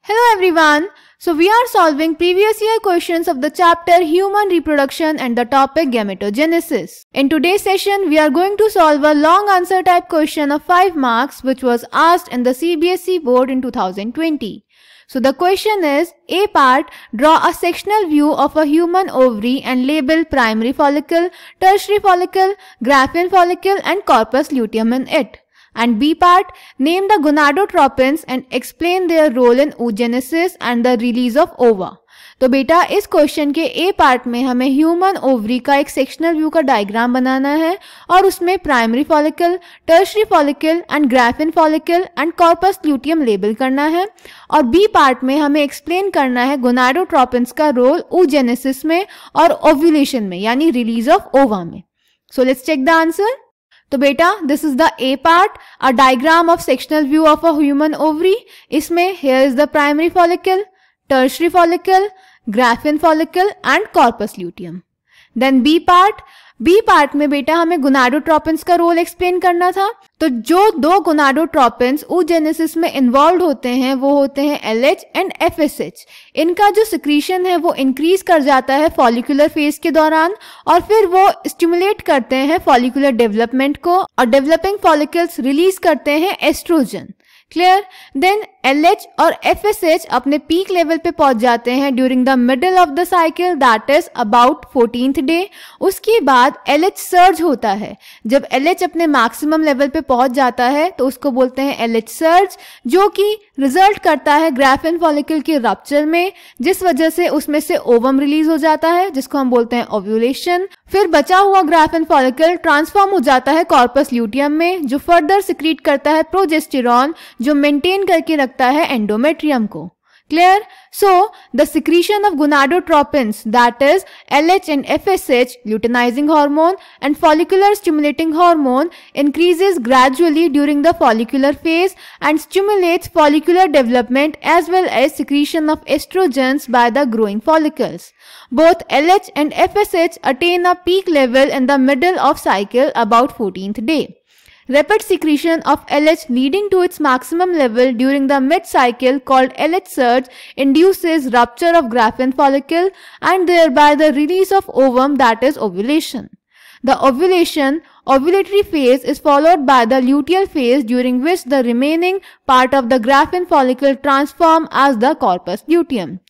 Hello everyone. So we are solving previous year questions of the chapter Human Reproduction and the topic Gametogenesis. In today's session, we are going to solve a long answer type question of 5 marks which was asked in the CBSE board in 2020. So the question is, A part, draw a sectional view of a human ovary and label primary follicle, tertiary follicle, Graafian follicle and corpus luteum in it. And B part, name the gonadotropins and explain their role in oogenesis and the release of ova. तो बेटा इस question के ए part में हमें human ovary का एक sectional view का diagram बनाना है और उसमें primary follicle, tertiary follicle and graphene follicle and corpus luteum label करना है। और बी पार्ट में हमें एक्सप्लेन करना है गोनाडोट्रोपिन्स का रोल oogenesis में और ओव्यूलेशन में यानी रिलीज ऑफ ओवा में। So let's check the answer. तो बेटा this is the A part, a diagram of sectional view of a human ovary. इसमें here is the primary follicle, tertiary follicle, graafian follicle and corpus luteum. Then B part में बेटा हमें gonadotropins का role explain करना था। तो जो दो गोनाडोट्रोपिन्स oogenesis में इन्वॉल्व होते हैं वो होते हैं LH एंड FSH। इनका जो सिक्रीशन है वो इंक्रीज कर जाता है फॉलिकुलर फेज के दौरान और फिर वो स्टिमुलेट करते हैं फॉलिकुलर डेवलपमेंट को और डेवलपिंग फॉलिकल्स रिलीज करते हैं एस्ट्रोजन। क्लियर? देन LH और FSH अपने पीक लेवल पे पहुंच जाते हैं during the middle of the cycle, that is about 14th day. उसके बाद LH सर्ज होता है। जब LH अपने मैक्सिमम लेवल पे पहुंच जाता है तो उसको बोलते हैं LH सर्ज, जो कि रिजल्ट करता है ग्राफिन फॉलिकल के रप्चर में, जिस वजह से उसमें से ओवम रिलीज हो जाता है जिसको हम बोलते हैं ओव्यूलेशन। फिर बचा हुआ ग्राफिन फॉलिकल ट्रांसफॉर्म हो जाता है कॉर्पस ल्यूटियम में, जो फर्दर सिक्रीट करता है प्रोजेस्टेरॉन, जो मेंटेन करके रखता है एंडोमेट्रियम को। Clear? So, the secretion of gonadotropins, that is LH and FSH, luteinizing hormone and follicular stimulating hormone, increases gradually during the follicular phase and stimulates follicular development as well as secretion of estrogens by the growing follicles. Both LH and FSH attain a peak level in the middle of cycle about 14th day. Rapid secretion of LH leading to its maximum level during the mid-cycle called LH surge induces rupture of Graafian follicle and thereby the release of ovum, that is ovulation. The ovulatory phase is followed by the luteal phase during which the remaining part of the Graafian follicle transform as the corpus luteum.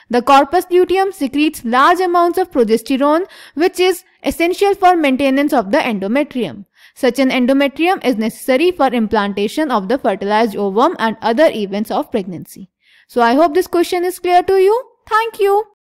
The corpus luteum secretes large amounts of progesterone which is essential for maintenance of the endometrium. Such an endometrium is necessary for implantation of the fertilized ovum and other events of pregnancy. So I hope this question is clear to you. Thank you.